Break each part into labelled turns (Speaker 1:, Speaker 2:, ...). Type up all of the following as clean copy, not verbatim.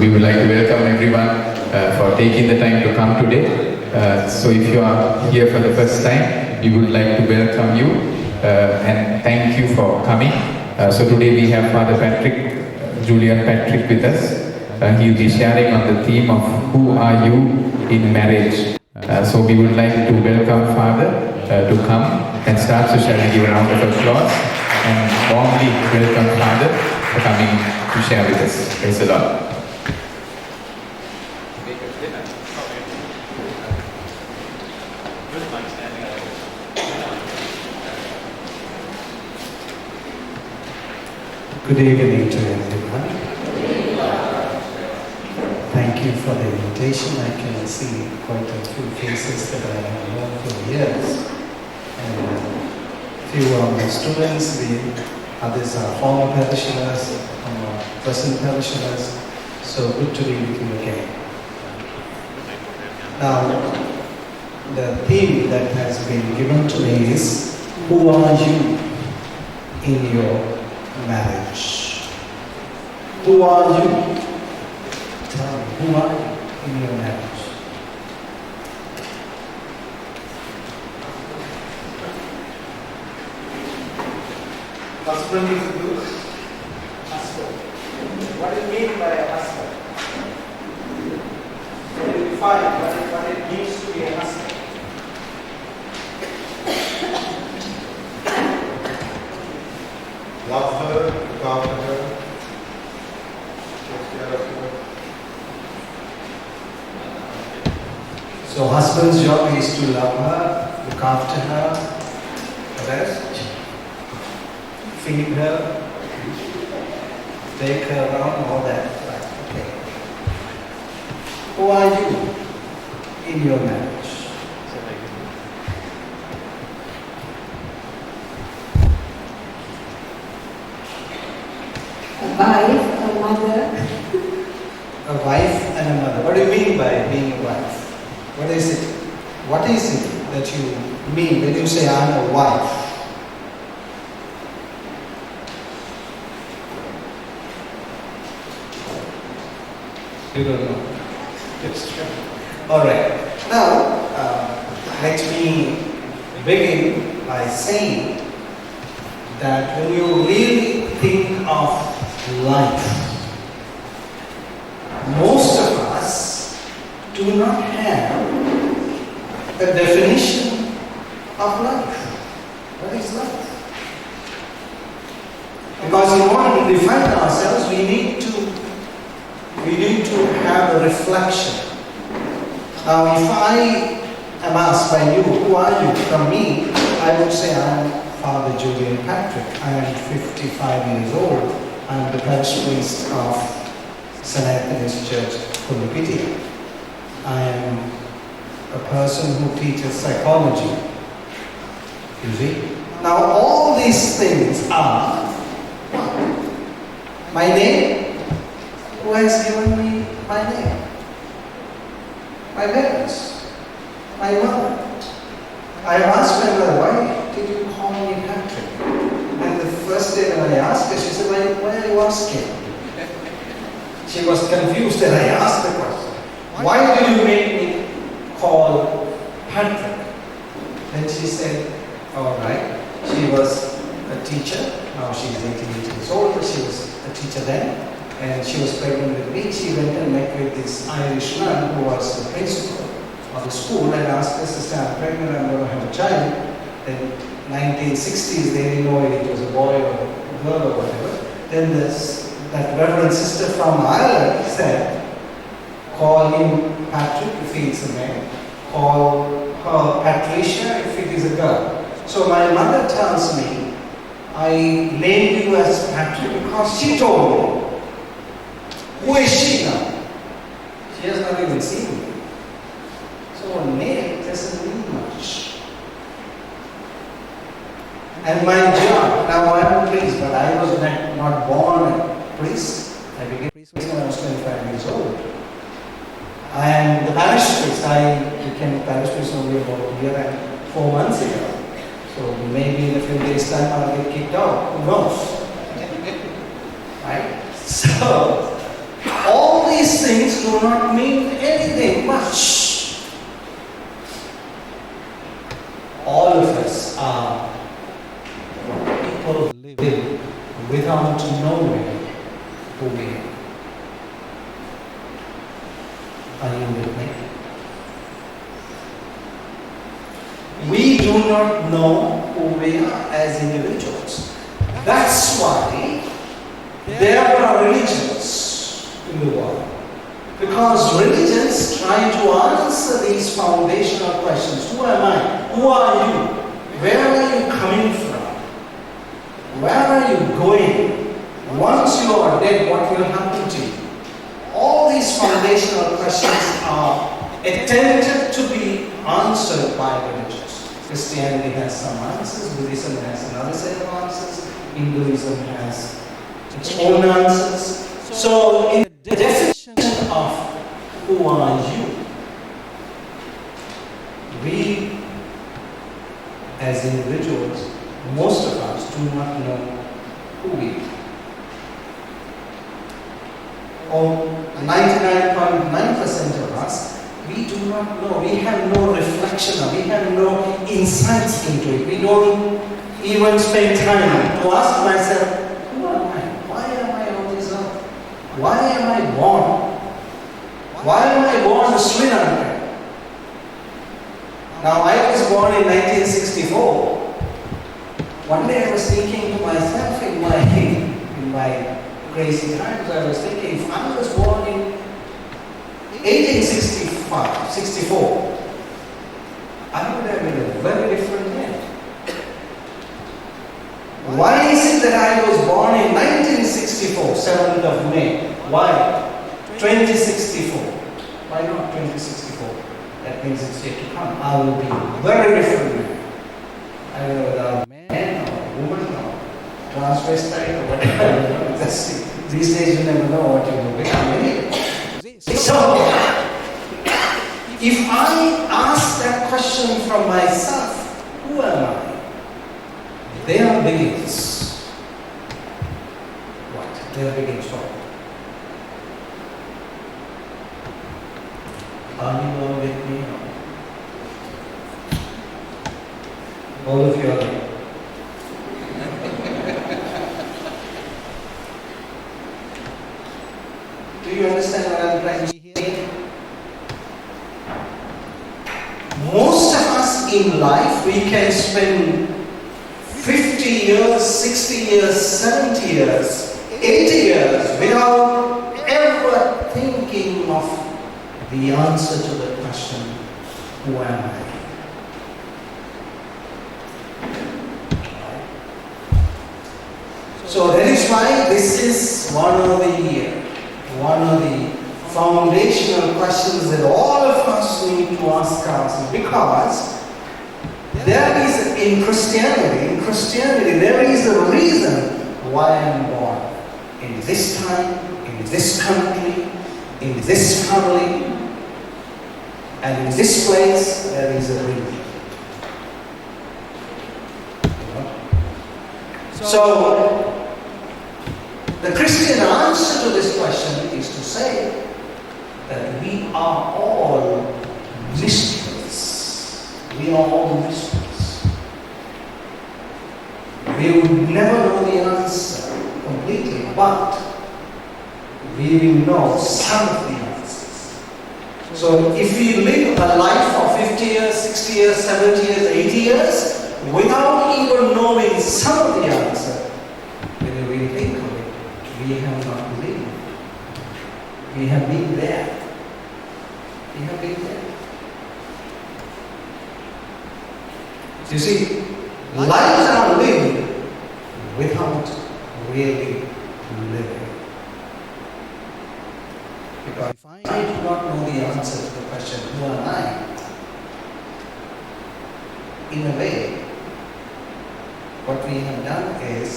Speaker 1: we would like to welcome everyone for taking the time to come today. So if you are here for the first time, we would like to welcome you and thank you for coming. So today we have Father Patrick, Julian Patrick with us. He will be sharing on the theme of who are you in marriage. So we would like to welcome Father to come and start. So shall we give a round of applause and warmly welcome Father for coming to share with us. Praise the Lord.
Speaker 2: Good evening to everyone. Thank you for the invitation. I can see quite a few faces that I have known for years. And a few are my students, the others are former parishioners, present parishioners. So good to be with you again. Now, the theme that has been given to me is, who are you in your marriage? Who are you? Tell me, who are you in your marriage?
Speaker 3: Husband is good. Husband. What do you mean by a husband? Can you define what it means to be a husband?
Speaker 4: Love her, look after her, take care of her.
Speaker 2: So husband's job is to love her, look after her, the rest, feed her, take her around, all that. Right. Okay. Who are you in your marriage?
Speaker 5: A wife, a mother.
Speaker 2: A wife and a mother. What do you mean by being a wife? What is it? What is it that you mean when you say I'm a wife? You don't know. It's true. All right. Now, let me begin by saying that when you really think of life, most of us do not have a definition of life. What is life? Because in order to define ourselves, we need to have a reflection. Now, if I am asked by you, who are you? From me, I would say I am Father Julian Patrick. I am 55 years old. I am the parish priest of St. Anthony's Church, Pulipitiya. I am a person who teaches psychology. You see? Now, all these things are my name. Who has given me my name? My parents, my mother. I asked my mother, why did you call me Patrick? And the first day when I asked her, she said, why are you asking? She was confused and I asked the question, why did you make me call Patrick? Then she said, all right. She was a teacher. Now she's 88 years old, but she was a teacher then. And she was pregnant with me. She went and met with this Irish man who was the principal of the school and asked her, sister, I'm pregnant, I'm going to have a child. In 1960s, they didn't know if it was a boy or a girl or whatever. Then that reverend sister from Ireland said, call him Patrick if he is a man. Call her Patricia if it is a girl. So my mother tells me, I named you as Patrick because she told me. Who is she now? She has not even seen me. So a name doesn't mean much. And my job, now I am a priest, but I was not born a priest. I became a priest when I was 25 years old. I am the parish priest. I became a parish priest only about a year and 4 months ago. So maybe in a few days' time I'll get kicked out. Who knows? Right? So, all these things do not mean anything much. All of us are people who live without knowing who we are. Are you with me? We do not know who we are as individuals. That's why there are religions in the world. Because religions try to answer these foundational questions. Who am I? Who are you? Where are you coming from? Where are you going? Once you are dead, what will happen to you? All these foundational questions are attempted to be answered by religions. Christianity has some answers, Buddhism has another set of answers, Hinduism has its own answers. So in the definition of who are you, we as individuals, most of us do not know who we are. Or 99.9% of us, we do not know. We have no reflection of it. We have no insights into it. We don't even spend time to ask myself, who am I? Why am I on this earth? Why am I born? Why am I born in Sri Lanka? Now I was born in 1964. One day I was thinking to myself in my crazy times, I was thinking, if I was born in 1865, 64, I would have been a very different man. Why is it that I was born in 1964, 7th of May? Why? 2064. Why not 2064? That means it's yet to come. I will be a very different man. I don't know whether I'm a man or a woman or transvestite or whatever. These days you never know what you will become anyway. So, if I ask that question from myself, who am I? There begins what? There begins what? Are you all with me? All of you are there. Do you understand what I'm trying to say? Most of us in life, we can spend 50 years, 60 years, 70 years, 80 years without ever thinking of the answer to the question, who am I? So that is why this is one of the foundational questions that all of us need to ask ourselves, because there is, in Christianity, there is a reason why I am born. In this time, in this country, in this family, and in this place, there is a reason. So, the Christian answer to this question is to say that we are all mysteries. We are all mysteries. We would never know the answer completely, but we will know some of the answers. So if we live a life of 50 years, 60 years, 70 years, 80 years, without even knowing some of the answer, when we think of it, we have not lived. We have been there. We have been there. You see, lives are lived without really living. Because if I do not know the answer to the question, who am I? In a way, what we have done is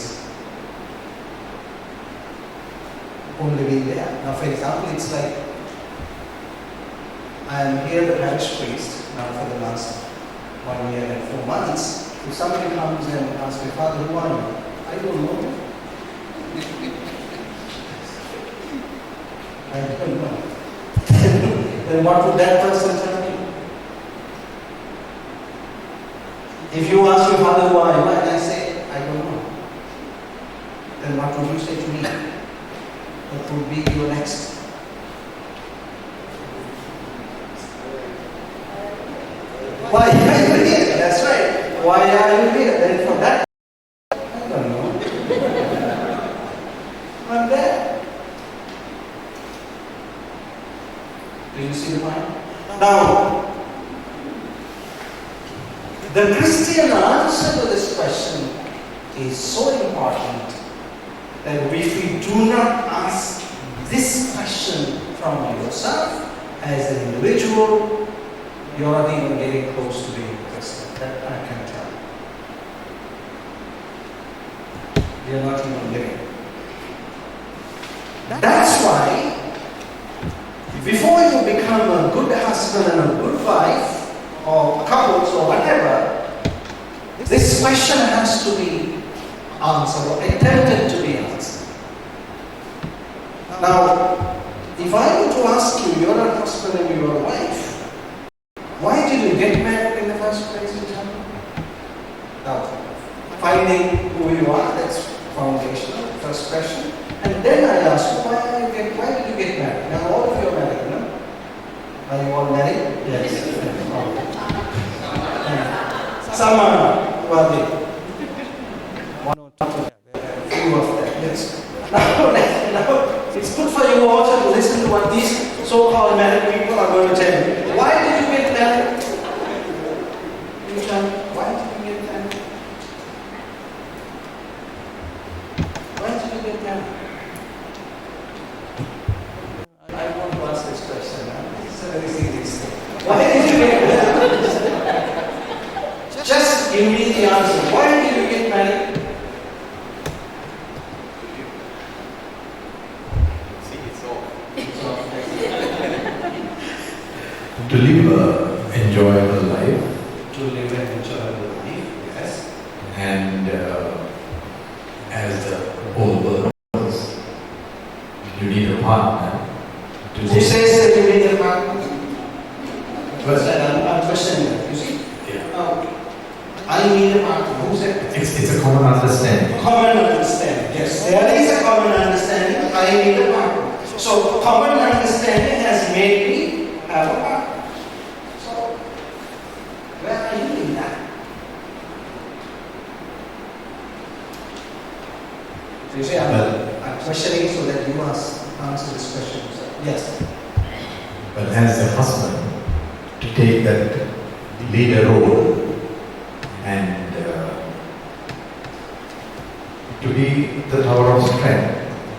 Speaker 2: only been there. Now, for example, it's like I am here, the parish priest, now for the last 1 year and 4 months. If somebody comes and asks me, Father, who are you? I don't know. I don't know. Then what would that person tell me? If you ask your father who I am, and I say, I don't know, then what would you say to me? What would be your next? Why are you here? That's right. Why are you here? Then for that, I don't know. I'm there. Do you see the point? Now, the Christian answer to this question is so important that if we do not ask this question from yourself as an individual, you're not even getting close to being a Christian. That I can tell you. You're not even living. That's why, before you become a good husband and a good wife, or couples or whatever, this question has to be answered or attempted to be answered. Now, if I were to ask you, you're a husband and you're a wife, why did you get married in the first place? Now, finding who you are, that's foundational, first question. And then I ask you, why did you get married? Now all of you are married, no? Are you all married? Yes. Some are, well, one or two, a few of them, yes. Now, it's good for you also to listen to what these so-called married people are going to tell you. Why did you get married? You tell me, why did you get married? Why did you get married? I want to ask this question. It's a very serious thing. Why did you get married? Just give me the answer. Why did you get married?
Speaker 1: To live an enjoyable life.
Speaker 2: To live an enjoyable life, yes.
Speaker 1: And as the whole world knows, you need a partner.
Speaker 2: Who says that you need a partner? I'm questioning that, you see?
Speaker 1: Yeah.
Speaker 2: I need a partner. Who said that?
Speaker 1: It's a common understanding.
Speaker 2: Common understanding, yes. There is a common understanding. I need a partner. So, common understanding has made me have a partner. So, where are you in that? So you say, I'm questioning so that you must answer this question. Yes.
Speaker 1: But as a husband, to take that leader role and to be the tower of strength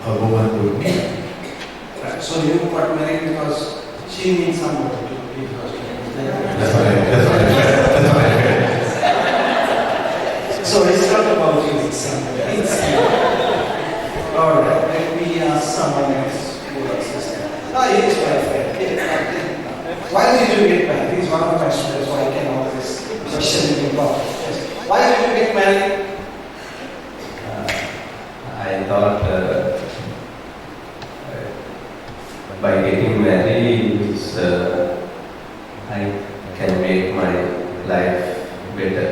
Speaker 1: a woman would be.
Speaker 2: Right. So you got married because she needs somebody to be her strength.
Speaker 1: That's what I felt.
Speaker 2: So it's not about you, it's somebody. Alright, let me ask someone else who else is there. He is my friend. Why did you get married? He's one of my students, so I can always question him about it. Why did you get married?
Speaker 6: I thought by getting married, I can make my life better.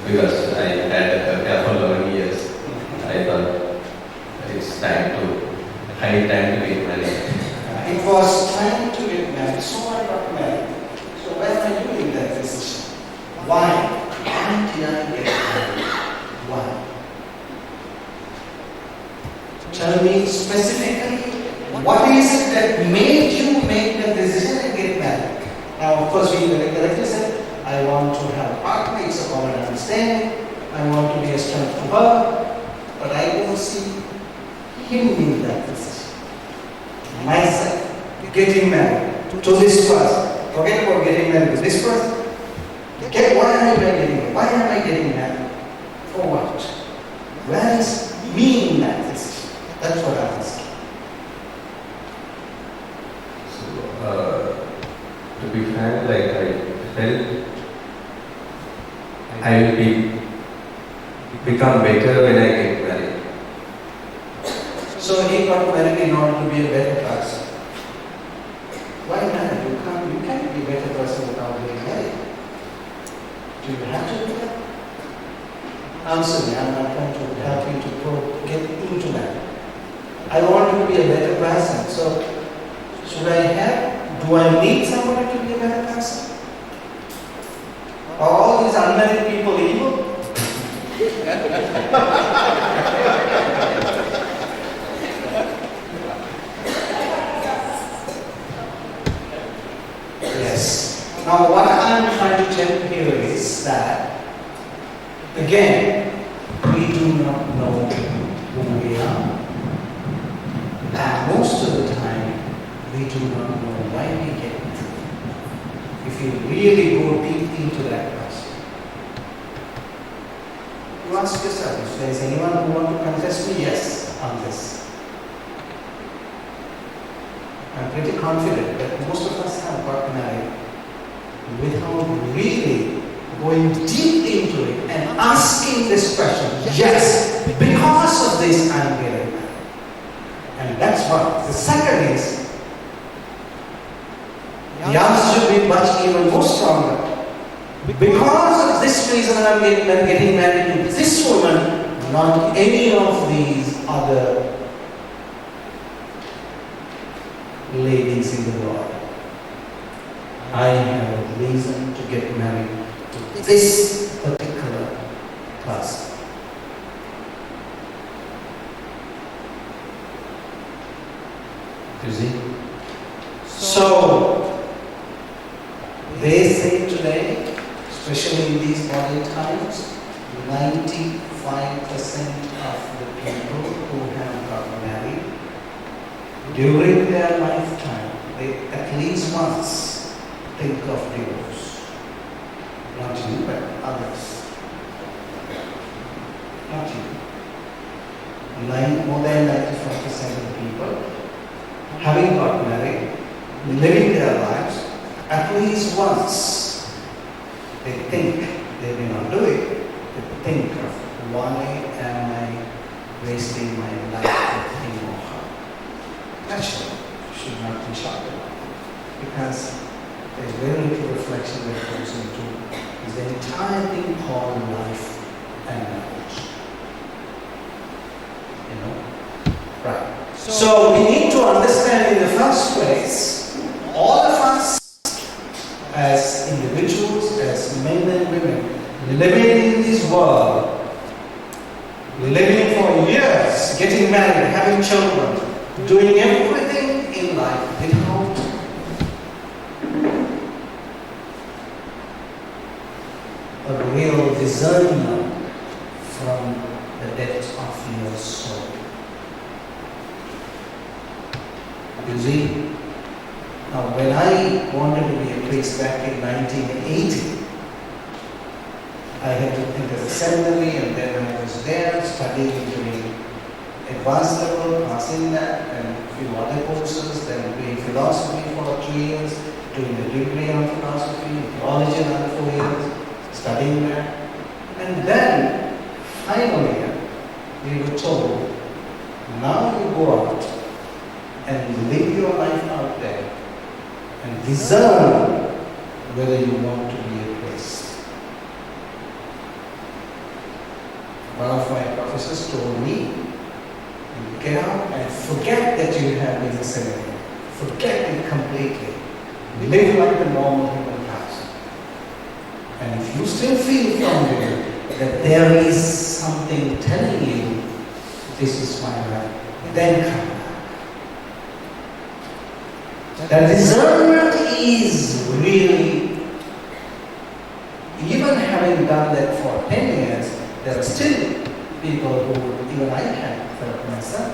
Speaker 6: Because I had a couple of years, I thought it's high time to get married.
Speaker 2: It was time to get married, so I got married. So where are you in that decision? Why? Why did I get married? Why? Tell me specifically, what is it that made you make the decision and get married? Now, of course, we very correctly said, I want to have a partner, it's a common understanding, I want to be a strength to her, but I don't see him in that decision. Myself, getting married to this person. Forget about getting married to this person. Why am I getting married? Why am I getting married? For what? Where is me in that decision? That's what I'm asking.
Speaker 6: So, to be frank, like I felt I will become better when I get married.
Speaker 2: So So he got married in order to be a better person. Why marry? You can't be a better person without being married. Do you have to do that? Answer me, I'm not trying to help you to get into that. I want you to be a better person. So, do I need somebody to be a better person? Are all these unmarried people evil? Yes. Now what I'm trying to tell you here is that, again, we do not know who we are. And most of the time, we do not know why we get it. If you really go deep into that person, you ask yourself, if there is anyone who wants to contest me, yes, on this. I'm pretty confident that most of us have got married without really going deep into it and asking this question, yes, because of this I'm getting married. And that's one. The second is, the answer should be much even more stronger. Because of this reason I'm getting married to this woman, not any of these other ladies in the world. I have a reason to get married to this particular person. You see? So, they say today, especially in these modern times, 95% of the people who have got married during their lifetime, they at least once think of divorce. Not you, but others. Not you. More than 95% of the people having got married, living their lives, at least once they think, they may not do it, they think of why am I wasting my life with him or her. Naturally, should not be shocked about it, because there's very little reflection that goes into the entire thing called life and marriage. You know? Right. So we need to understand in the first place, all of us as individuals, as men and women, living in this world, living for years, getting married, having children, doing everything in life without a real discernment from the depth of your soul. You see, now when I wanted to be a priest back in 1980, I had to enter the seminary, and then I was there studying, doing advanced level, passing that, and a few other courses, then doing philosophy for 2 years, doing a degree on philosophy, theology another 4 years, studying that. And then, finally, we were told, now you go out and live your life out there and discern whether you want to be a priest. One of my professors told me, get out and forget that you have been a seminary. Forget it completely. Live like a normal human person. And if you still feel from you that there is something telling you this is my life, then come back. The discernment is really, even having done that for 10 years, there are still people who, even I have felt myself,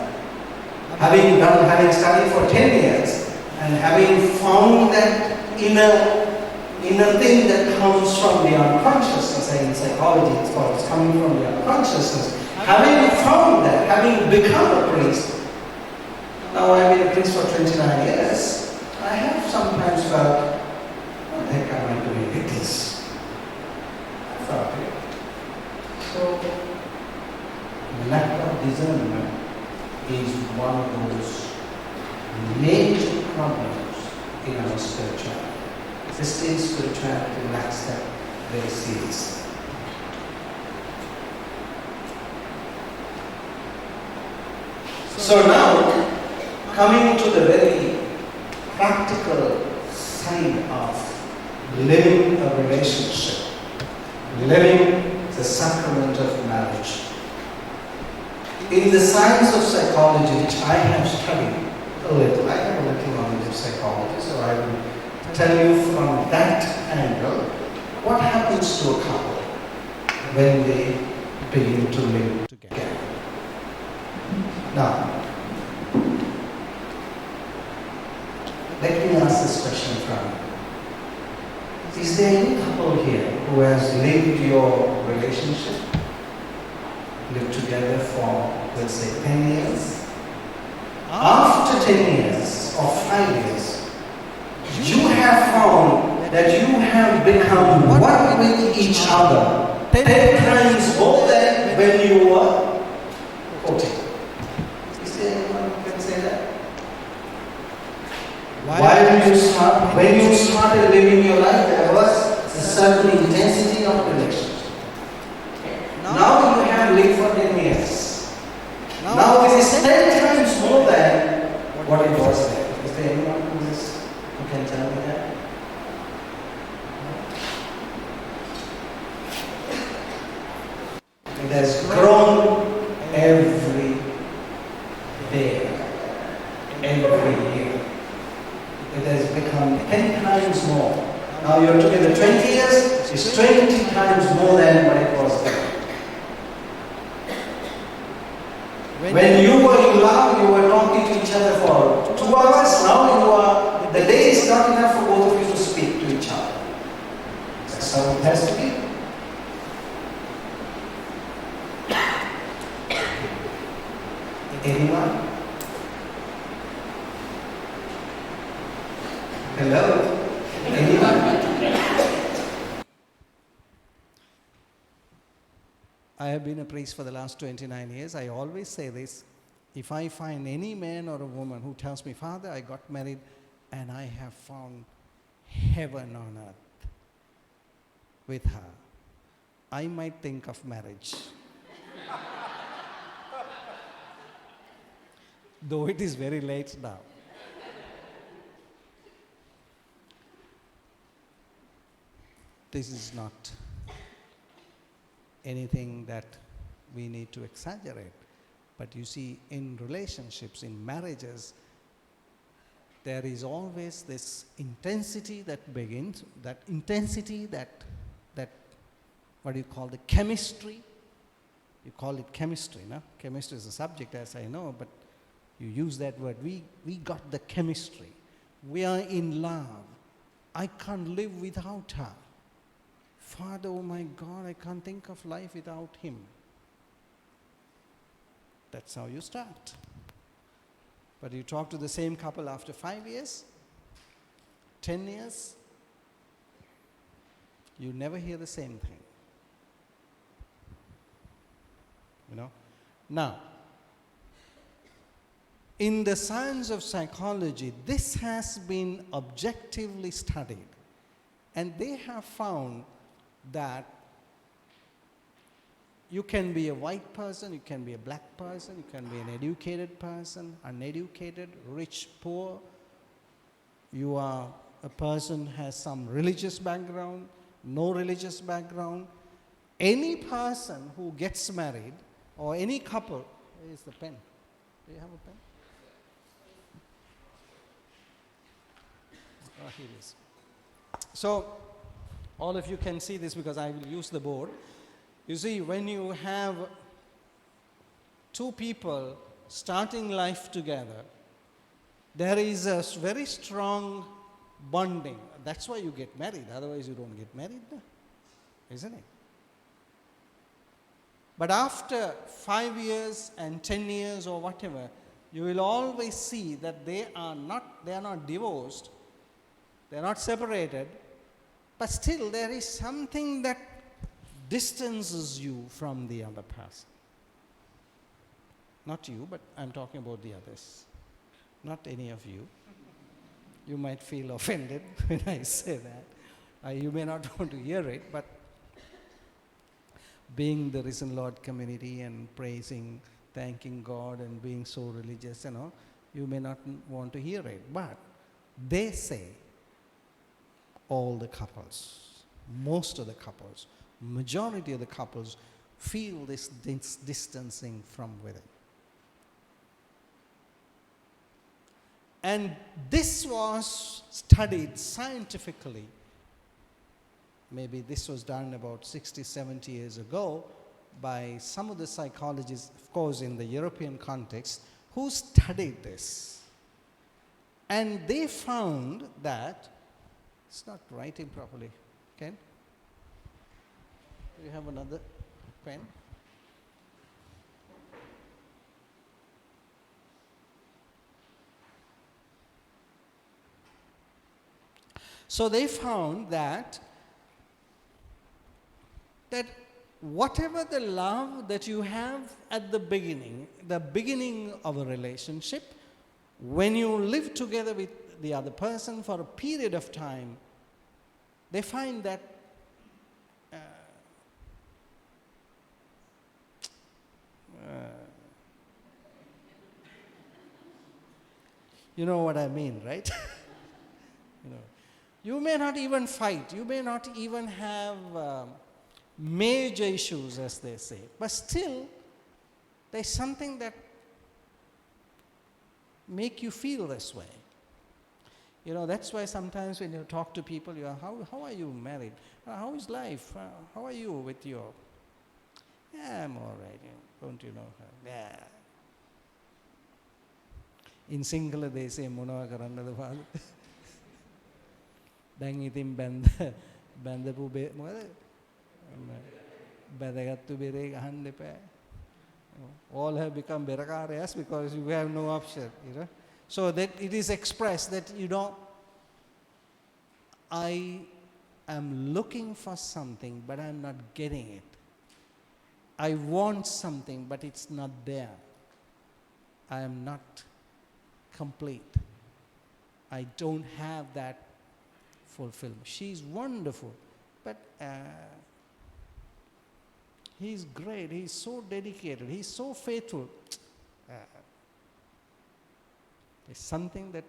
Speaker 2: having studied for 10 years and having found that inner thing that comes from the unconsciousness, and in psychology it's called, it's coming from the unconsciousness. Having found that, having become a priest, now I've been a priest for 29 years, I have sometimes felt, what the heck am I doing with this? I felt it. So, lack of discernment is one of those major problems in our spirituality. Christian spirituality lacks that very seriously. So now, coming to the very practical side of living a relationship, living the sacrament of marriage. In the science of psychology, which I have studied a little, I have a little knowledge of psychology, so I will tell you from that angle what happens to a couple when they begin to live together. Now, let me ask this question from you. Is there any couple here who has lived your relationship, lived together for, let's say, 10 years? After 10 years or 5 years, you have found that you have become one with each other 10 times more than when you were 14. Is there anyone who can say that? When you started living your life, there was a certain intensity of relationship. Now you have lived for 10 years. Now it is 10 times more than what it was then. Is there anyone who can tell me that? It has grown every day, every year. It has become 10 times more. Now you're together 20 years, it's 20 times more than what it was then. When you were in love, you were talking to each other for 2 hours. Now the day is not enough for both of you to speak to each other. That's how it has to be. Anyone? Hello? Anyone? I have been a priest for the last 29 years. I always say this. If I find any man or a woman who tells me, Father, I got married and I have found heaven on earth with her, I might think of marriage. Though it is very late now. This is not anything that we need to exaggerate. But you see, in relationships, in marriages, there is always this intensity that begins, that intensity, that what do you call the chemistry? You call it chemistry, no? Chemistry is a subject, as I know, but you use that word. We got the chemistry. We are in love. I can't live without her. Father, oh my God, I can't think of life without him. That's how you start. But you talk to the same couple after 5 years, 10 years, you never hear the same thing. You know? Now, in the science of psychology, this has been objectively studied. And they have found that you can be a white person, you can be a black person, you can be an educated person, uneducated, rich, poor. You are a person who has some religious background, no religious background. Any person who gets married, or any couple, where is the pen? Do you have a pen? Oh, here it is. So, all of you can see this because I will use the board. You see, when you have two people starting life together, there is a very strong bonding. That's why you get married. Otherwise, you don't get married, isn't it? But after 5 years and 10 years or whatever, you will always see that they are not divorced, they are not separated, but still there is something that distances you from the other person. Not you, but I'm talking about the others. Not any of you. You might feel offended when I say that. You may not want to hear it, but being the Risen Lord community and praising, thanking God and being so religious, you may not want to hear it. But they say all the couples, most of the couples, majority of the couples feel this distancing from within. And this was studied scientifically. Maybe this was done about 60, 70 years ago by some of the psychologists, of course in the European context, who studied this. And they found that, it's not writing properly, Ken? Do you have another pen? So they found that whatever the love that you have at the beginning of a relationship, when you live together with the other person for a period of time, they find that you know what I mean, right? You may not even fight. You may not even have major issues, as they say. But still, there's something that make you feel this way. That's why sometimes when you talk to people, how are you married? How is life? How are you with your... Yeah, I'm all right. Don't you know her? Yeah. In Sinhala, they say, Monawa karannada father. දැන් ඉතින් බැඳපු මොකද බැඳගත්තු බෙරේ ගහන්න එපා. All have become berakaras because you have no option, So that it is expressed that, I am looking for something, but I'm not getting it. I want something, but it's not there. I am not complete. I don't have that fulfillment. She's wonderful, but he's great. He's so dedicated. He's so faithful. There's something that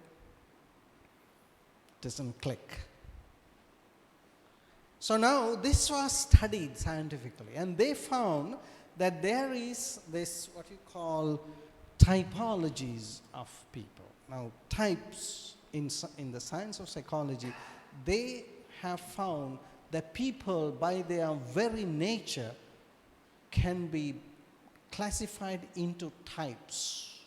Speaker 2: doesn't click. So now this was studied scientifically, and they found that there is this what you call typologies of people. Now types in the science of psychology, they have found that people by their very nature can be classified into types.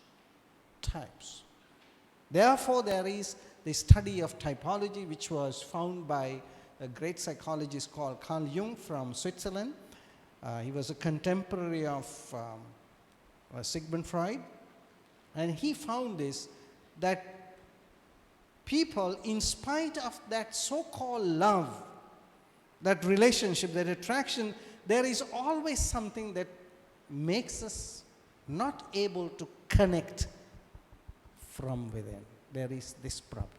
Speaker 2: Therefore, there is the study of typology, which was found by a great psychologist called Carl Jung from Switzerland. He was a contemporary of Sigmund Freud. And he found this, that people, in spite of that so-called love, that relationship, that attraction, there is always something that makes us not able to connect from within. There is this problem.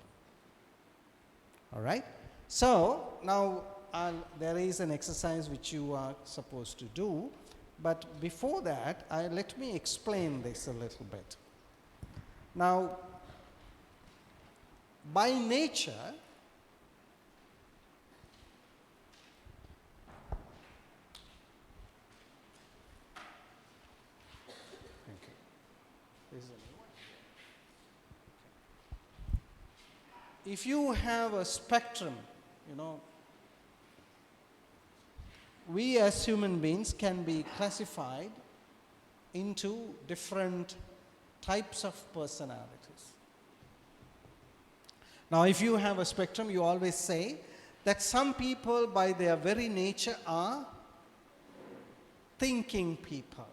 Speaker 2: All right? So, now there is an exercise which you are supposed to do, but before that, let me explain this a little bit. Now, by nature, if you have a spectrum, we as human beings can be classified into different types of personalities. Now, if you have a spectrum, you always say that some people by their very nature are thinking people.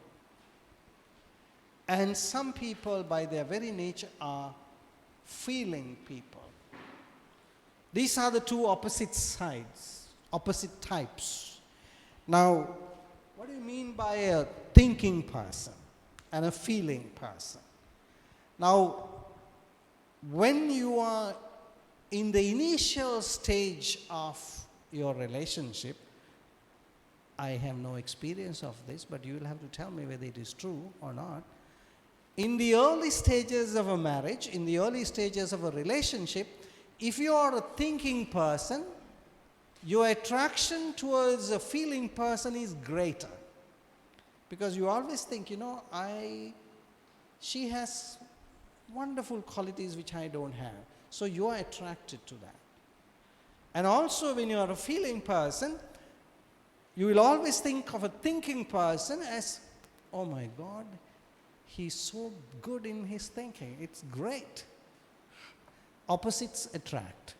Speaker 2: And some people by their very nature are feeling people. These are the two opposite sides, opposite types. Now, what do you mean by a thinking person? and a feeling person. Now, when you are in the initial stage of your relationship, I have no experience of this, but you will have to tell me whether it is true or not. In the early stages of a marriage, in the early stages of a relationship, if you are a thinking person, your attraction towards a feeling person is greater. Because you always think, she has wonderful qualities which I don't have. So you are attracted to that. And also when you are a feeling person, you will always think of a thinking person as, oh my God, he's so good in his thinking. It's great. Opposites attract.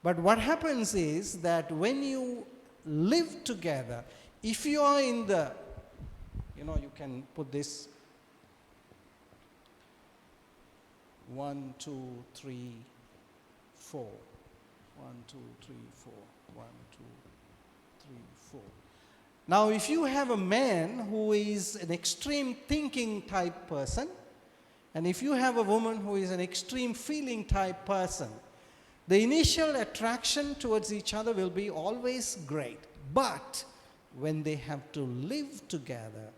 Speaker 2: But what happens is that when you live together, if you are in the, you can put this 1, 2, 3, 4. 1, 2, 3, 4. 1, 2, 3, 4. Now, if you have a man who is an extreme thinking type person, and if you have a woman who is an extreme feeling type person, the initial attraction towards each other will be always great. But when they have to live together,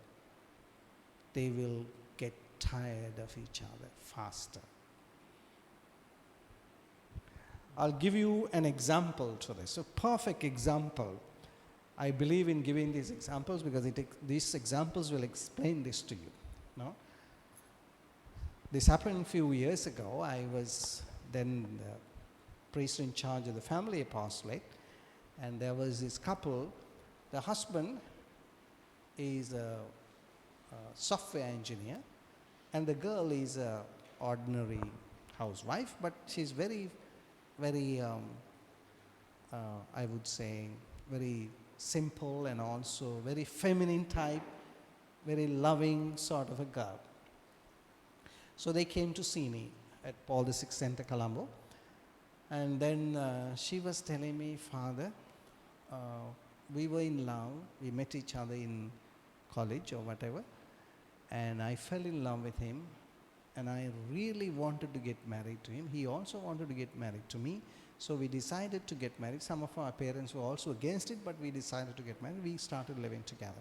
Speaker 2: they will get tired of each other faster. I'll give you an example to this, a perfect example. I believe in giving these examples because these examples will explain this to you. No? This happened a few years ago. I was then the priest in charge of the family apostolate, and there was this couple. The husband is a software engineer, and the girl is an ordinary housewife, but she's very, very, I would say, very simple and also very feminine type, very loving sort of a girl. So they came to see me at Paul VI Center, Colombo. And then she was telling me, Father, we were in love. We met each other in college or whatever. And I fell in love with him. And I really wanted to get married to him. He also wanted to get married to me. So we decided to get married. Some of our parents were also against it, but we decided to get married. We started living together.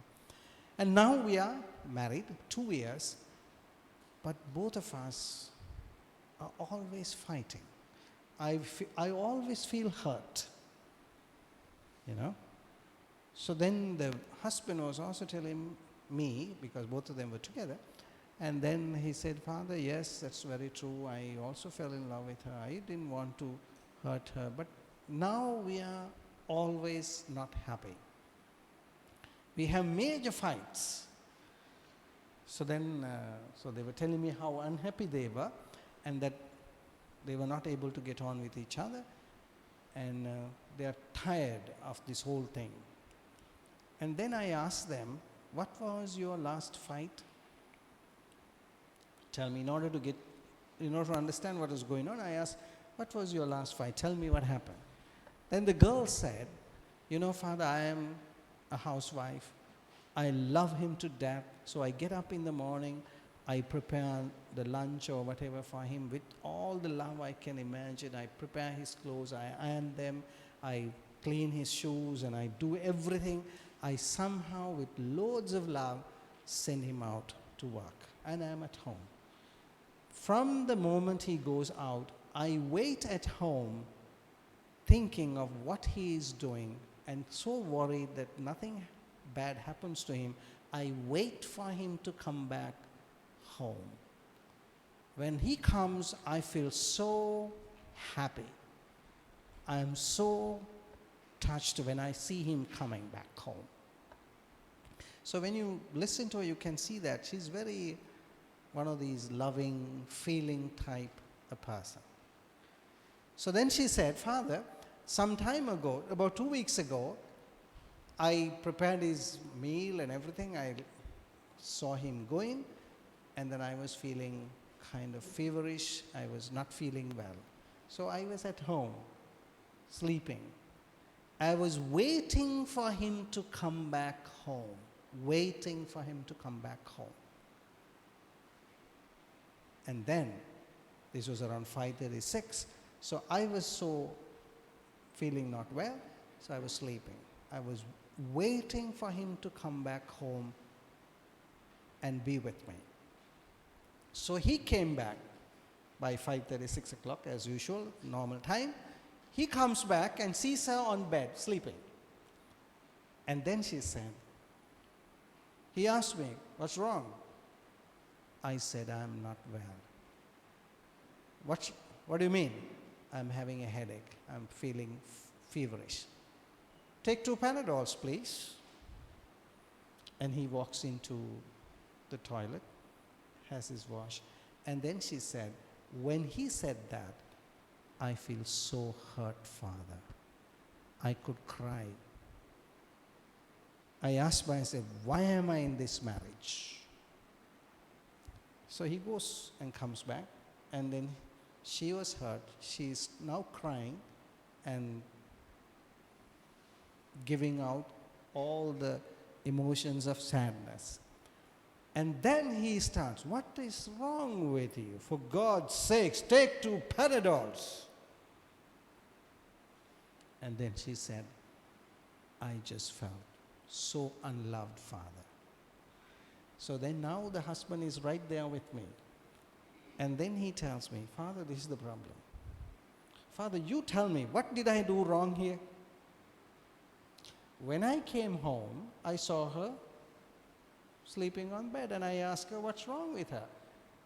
Speaker 2: And now we are married 2 years, but both of us are always fighting. I always feel hurt, So then the husband was also telling me, because both of them were together, and then he said, Father, yes, that's very true. I also fell in love with her. I didn't want to hurt her, but now we are always not happy. We have major fights. So then, so they were telling me how unhappy they were, and that they were not able to get on with each other, and they are tired of this whole thing. And then I asked them, what was your last fight? Tell me, in order to understand what was going on, I asked, what was your last fight? Tell me what happened. Then the girl said, Father, I am a housewife. I love him to death. So I get up in the morning, I prepare the lunch or whatever for him with all the love I can imagine. I prepare his clothes, I iron them, I clean his shoes, and I do everything. I somehow, with loads of love, send him out to work. And I am at home. From the moment he goes out, I wait at home thinking of what he is doing and so worried that nothing bad happens to him. I wait for him to come back home. When he comes, I feel so happy. I am so touched when I see him coming back home. So when you listen to her, you can see that she's very one of these loving, feeling type of person. So then she said, Father, some time ago, about 2 weeks ago, I prepared his meal and everything. I saw him going, and then I was feeling kind of feverish. I was not feeling well. So I was at home, sleeping. I was waiting for him to come back home, waiting for him to come back home. And then, this was around 5:36, so I was so feeling not well, so I was sleeping. I was waiting for him to come back home and be with me. So he came back by 5:30, 6 o'clock, as usual, normal time. He comes back and sees her on bed, sleeping. And then she said, he asked me, what's wrong? I said, I'm not well. What do you mean? I'm having a headache. I'm feeling feverish. Take 2 Panadols, please. And he walks into the toilet, has his wash. And then she said, when he said that, I feel so hurt, Father. I could cry. I asked myself, why am I in this marriage? So he goes and comes back, and then she was hurt. She's now crying and giving out all the emotions of sadness. And then he starts, what is wrong with you? For God's sakes, take 2 Panadols. And then she said, I just felt so unloved, Father. So then now the husband is right there with me. And then he tells me, Father, this is the problem. Father, you tell me, what did I do wrong here? When I came home, I saw her sleeping on bed, and I asked her, what's wrong with her?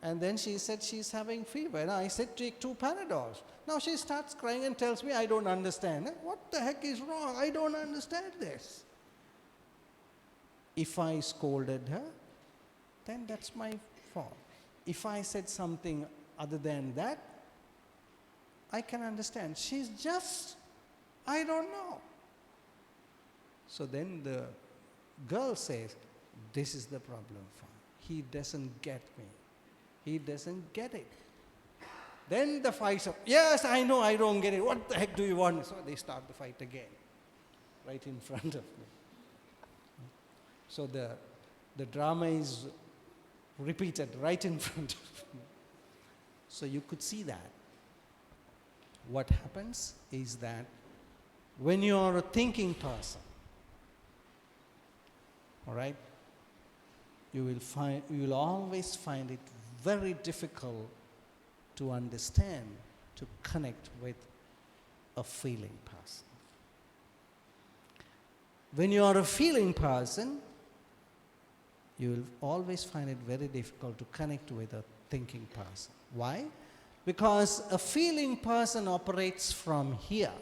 Speaker 2: And then she said she's having fever. And I said, take 2 Panadols. Now she starts crying and tells me, I don't understand. What the heck is wrong? I don't understand this. If I scolded her, then that's my fault. If I said something other than that, I can understand. She's just, I don't know. So then the girl says, this is the problem, Father. He doesn't get me. He doesn't get it. Then the fight, yes, I know, I don't get it. What the heck do you want? So they start the fight again, right in front of me. So the drama is repeated right in front of me. So you could see that. What happens is that when you are a thinking person, all right, you will always find it very difficult to understand, to connect with a feeling person. When you are a feeling person, you will always find it very difficult to connect with a thinking person. Why? Because a feeling person operates from here,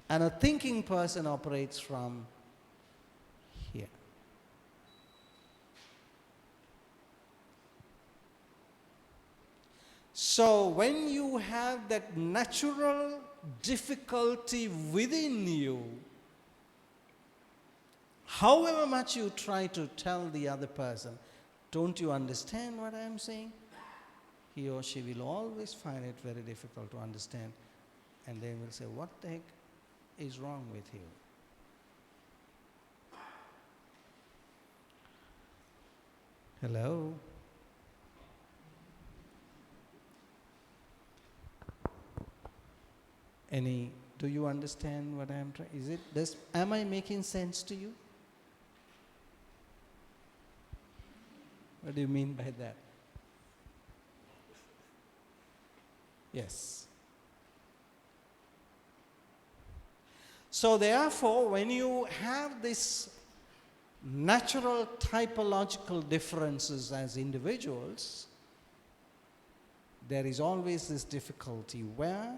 Speaker 2: and a thinking person operates from here. So when you have that natural difficulty within you, however much you try to tell the other person, don't you understand what I am saying? He or she will always find it very difficult to understand, and they will say, what the heck is wrong with you? Hello? Do you understand what I am trying? Am I making sense to you? What do you mean by that? Yes. So therefore, when you have this natural typological differences as individuals, there is always this difficulty where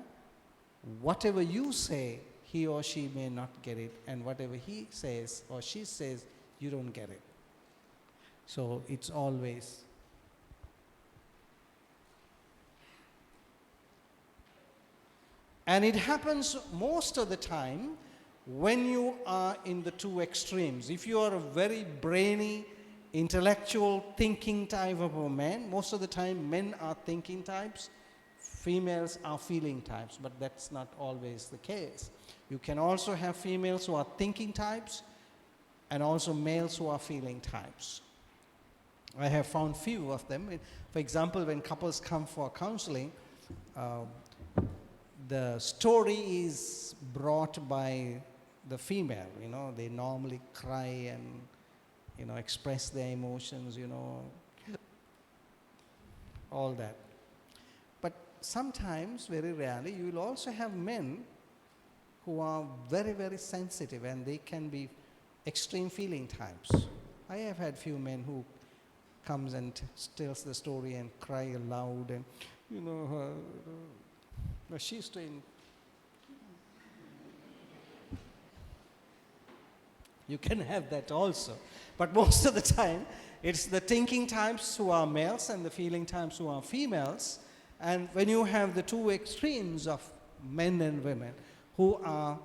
Speaker 2: whatever you say, he or she may not get it, and whatever he says or she says, you don't get it. So it's always and it happens most of the time when you are in the two extremes. If you are a very brainy, intellectual, thinking type of a man, most of the time men are thinking types, females are feeling types, but that's not always the case. You can also have females who are thinking types and also males who are feeling types. I have found few of them. For example, when couples come for counseling, the story is brought by the female. They normally cry and express their emotions. All that. But sometimes, very rarely, you will also have men who are very, very sensitive, and they can be extreme feeling types. I have had few men who comes and tells the story and cry aloud, and she's doing. You can have that also, but most of the time it's the thinking types who are males and the feeling types who are females. And when you have the two extremes of men and women who are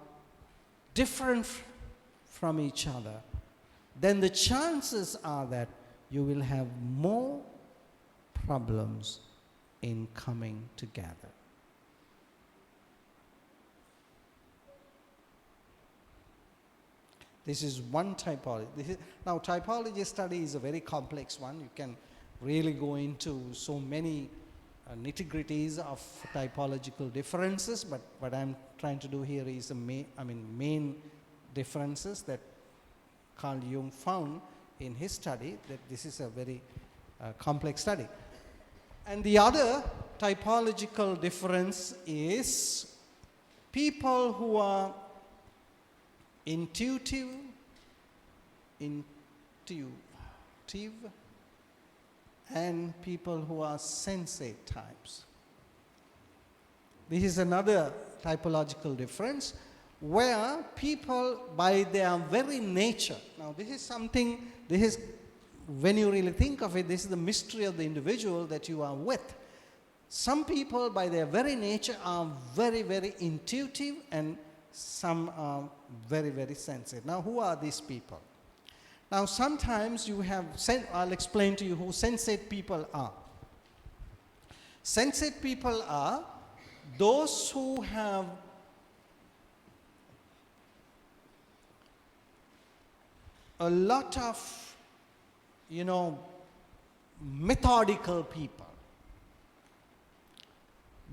Speaker 2: different from each other, then the chances are that you will have more problems in coming together. This is one typology. Now, typology study is a very complex one. You can really go into so many nitty-gritties of typological differences, but what I'm trying to do here is the main differences that Carl Jung found in his study, that this is a very complex study. And the other typological difference is people who are intuitive, and people who are sensate types. This is another typological difference where people, by their very nature, now this is when you really think of it, this is the mystery of the individual that you are with. Some people by their very nature are very, very intuitive, and some are very, very sensitive. Now, who are these people? Now, sometimes you have, I'll explain to you who sensate people are. Sensate people are those who have a lot of, methodical people.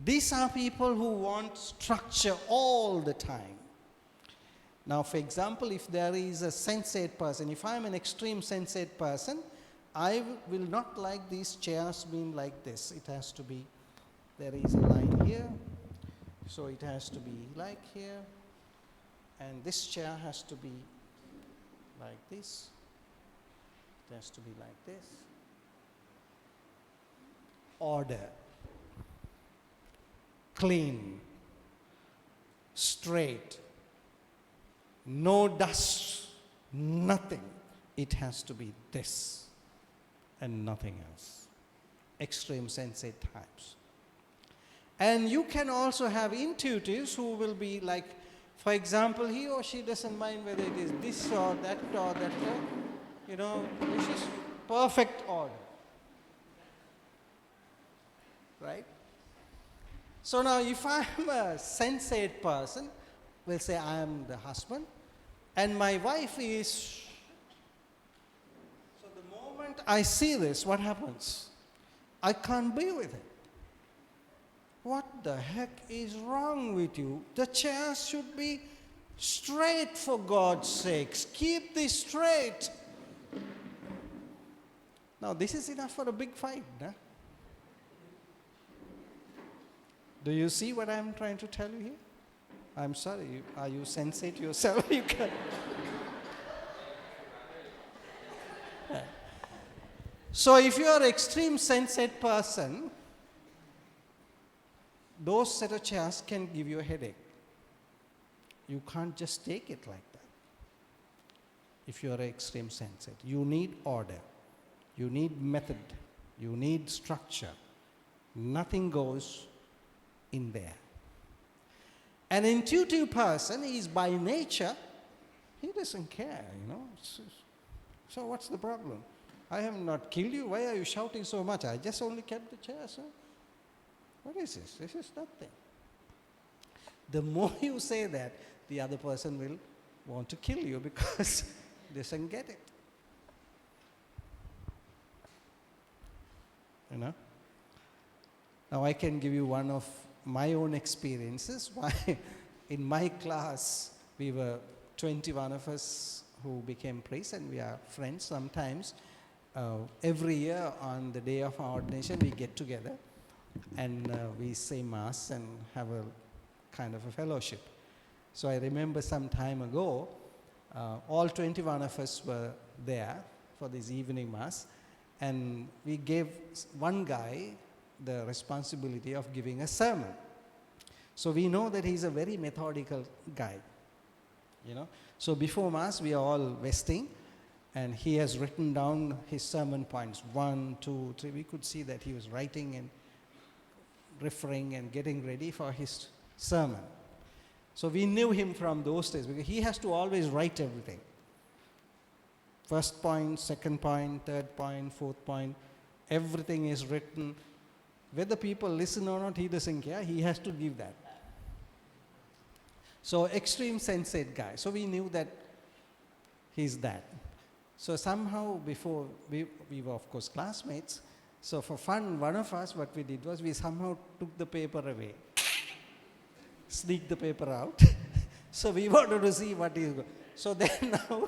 Speaker 2: These are people who want structure all the time. Now, for example, if there is a sensate person, if I'm an extreme sensate person, I will not like these chairs being like this. It has to be, there is a line here, so it has to be like here, and this chair has to be like this. It has to be like this. Order. Clean. Straight. No dust. Nothing. It has to be this and nothing else. Extreme sensate types. And you can also have intuitives who will be like, for example, he or she doesn't mind whether it is this or that or that. This is perfect order. Right? So now if I'm a sensate person, we'll say I am the husband, and my wife is, so the moment I see this, what happens? I can't be with it. What the heck is wrong with you? The chairs should be straight, for God's sakes. Keep this straight. Now, this is enough for a big fight, huh? Do you see what I'm trying to tell you here? I'm sorry, are you sensate yourself? You can. So, if you are an extreme sensate person, those set of chairs can give you a headache. You can't just take it like that. If you are an extreme sensate, you need order, you need method, you need structure. Nothing goes in there. An intuitive person is by nature, he doesn't care, So what's the problem? I have not killed you. Why are you shouting so much? I just only kept the chair, sir. What is this? This is nothing. The more you say that, the other person will want to kill you because he doesn't get it. you know. Now I can give you one of my own experiences. Why, in my class, we were 21 of us who became priests, and we are friends sometimes. Every year on the day of our ordination, we get together and we say Mass and have a kind of a fellowship. So I remember some time ago, all 21 of us were there for this evening Mass, and we gave one guy the responsibility of giving a sermon. So we know that he's a very methodical guy, you know. So before Mass, we are all vesting, and he has written down his sermon points, 1, 2, 3. We could see that he was writing and referring and getting ready for his sermon. So we knew him from those days because he has to always write everything. First point, second point, third point, fourth point, everything is written. Whether people listen or not, he doesn't care. He has to give that. So extreme sensate guy. So we knew that he's that. So somehow before, we were of course classmates. So for fun, one of us, what we did was we somehow took the paper away. Sneak the paper out. So we wanted to see what is going. So then now,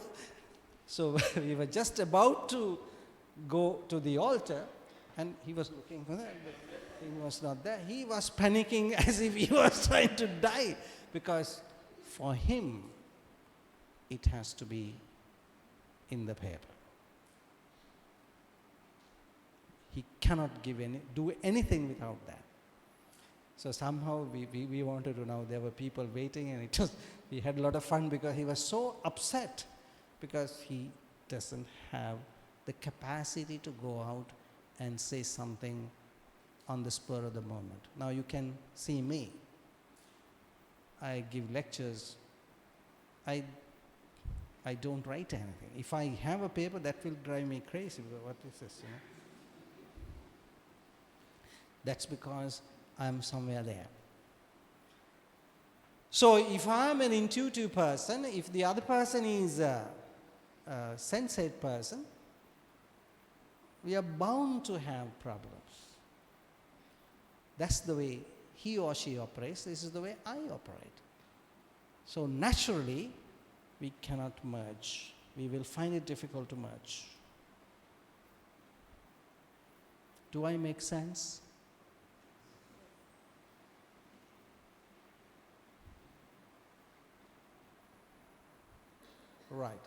Speaker 2: so we were just about to go to the altar, and he was looking for that, but he was not there. He was panicking as if he was trying to die, because for him, it has to be in the paper. He cannot do anything without that. So somehow we wanted to know, there were people waiting, and we had a lot of fun because he was so upset because he doesn't have the capacity to go out and say something on the spur of the moment. Now you can see me. I give lectures. I don't write anything. If I have a paper, that will drive me crazy. What is this, you know? That's because I'm somewhere there. So if I'm an intuitive person, if the other person is a sensate person, we are bound to have problems. That's the way he or she operates. This is the way I operate. So naturally, we cannot merge. We will find it difficult to merge. Do I make sense? Right.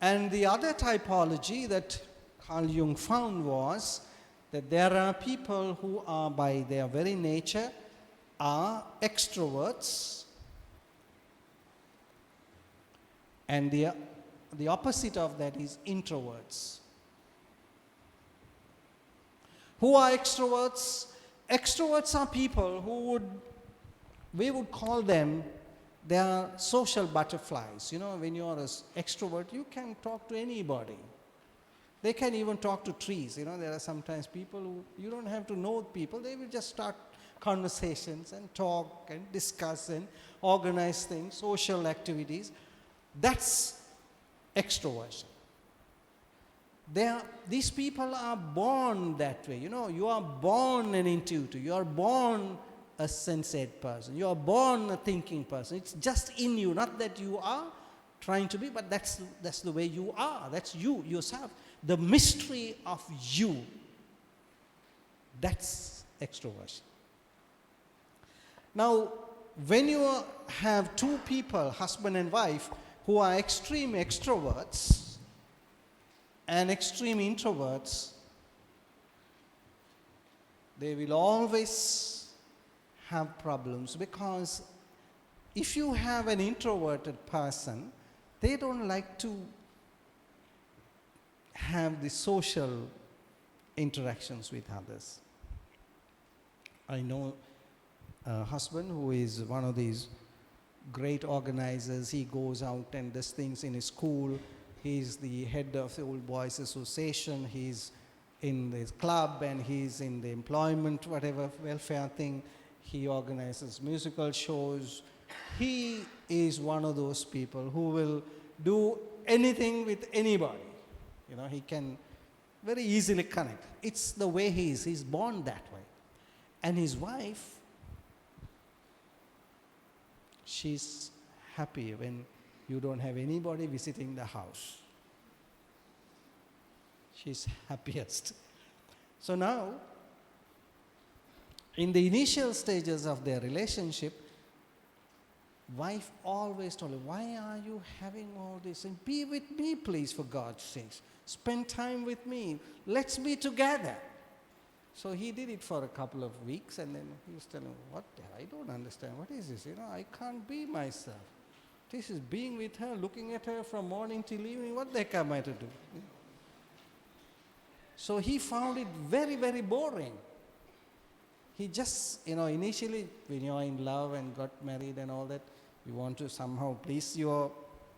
Speaker 2: And the other typology that Carl Jung found was that there are people who are, by their very nature, are extroverts, and the opposite of that is introverts. Who are extroverts? Extroverts are people we would call them, they are social butterflies. You know, when you are an extrovert, you can talk to anybody. They can even talk to trees. You know, there are sometimes people who, you don't have to know people, they will just start conversations and talk and discuss and organize things, social activities. That's extroversion. These people are born that way. You know, you are born an intuitive, you are born a sensate person, you are born a thinking person. It's just in you, not that you are trying to be, but that's the way you are. That's you, yourself. The mystery of you, that's extroversion. Now, when you have two people, husband and wife, who are extreme extroverts and extreme introverts, they will always have problems, because if you have an introverted person, they don't like to have the social interactions with others. I know a husband who is one of these great organizers. He goes out and does things in his school. He's the head of the Old Boys Association. He's in the club, and he's in the employment, whatever, welfare thing. He organizes musical shows. He is one of those people who will do anything with anybody. You know, he can very easily connect. It's the way he is. He's born that way. And his wife, she's happy when you don't have anybody visiting the house. She's happiest. So now, in the initial stages of their relationship, wife always told him, why are you having all this? And be with me, please, for God's sake. Spend time with me. Let's be together. So he did it for a couple of weeks, and then he was telling, what? I don't understand. What is this? I can't be myself. This is being with her, looking at her from morning till evening. What the heck am I to do? So he found it very, very boring. He just, initially when you're in love and got married and all that, you want to somehow please your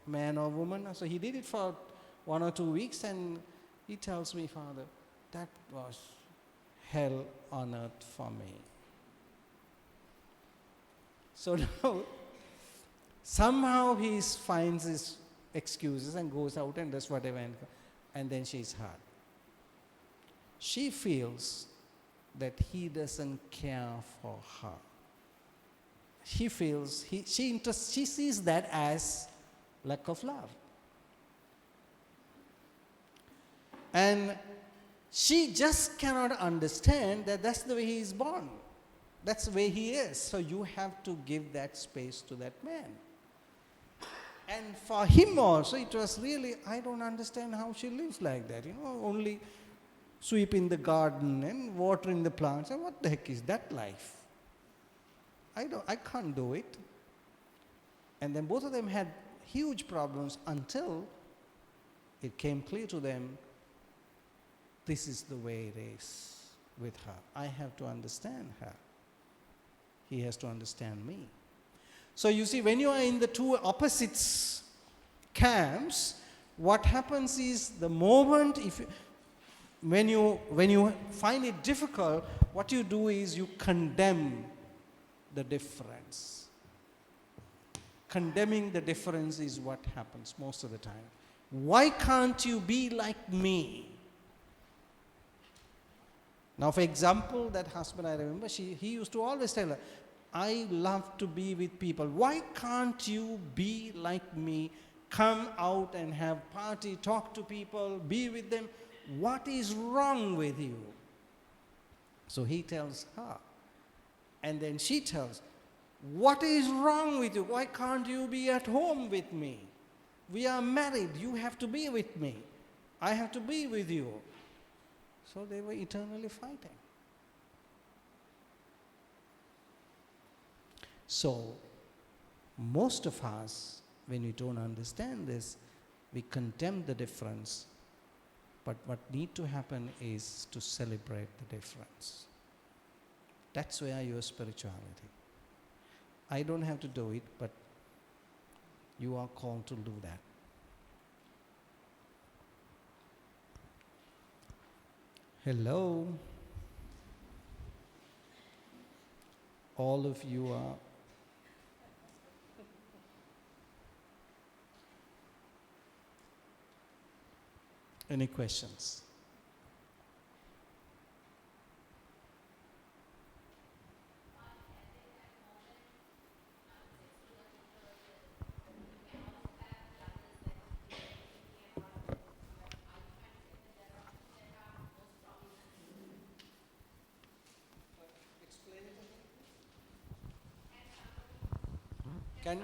Speaker 2: man or woman. So he did it for 1 or 2 weeks, and he tells me, Father, that was hell on earth for me. So now, somehow he finds his excuses and goes out and does whatever, and then she's hurt. She feels that he doesn't care for her. She feels, she sees that as lack of love. And she just cannot understand that that's the way he is born. That's the way he is. So you have to give that space to that man. And for him also, it was really, I don't understand how she lives like that. Only sweeping the garden and watering the plants. And what the heck is that life? I can't do it. And then both of them had huge problems until it came clear to them, this is the way it is with her. I have to understand her. He has to understand me. So you see, when you are in the two opposites camps, what happens is the moment when you find it difficult, what you do is you condemn the difference. Condemning the difference is what happens most of the time. Why can't you be like me? Now, for example, that husband, I remember, he used to always tell her, I love to be with people. Why can't you be like me? Come out and have party, talk to people, be with them. What is wrong with you? So he tells her. And then she tells, what is wrong with you? Why can't you be at home with me? We are married. You have to be with me. I have to be with you. So they were eternally fighting. So, most of us, when we don't understand this, we condemn the difference. But what needs to happen is to celebrate the difference. That's where your spirituality. I don't have to do it, but you are called to do that. Hello. All of you are. Any questions? Can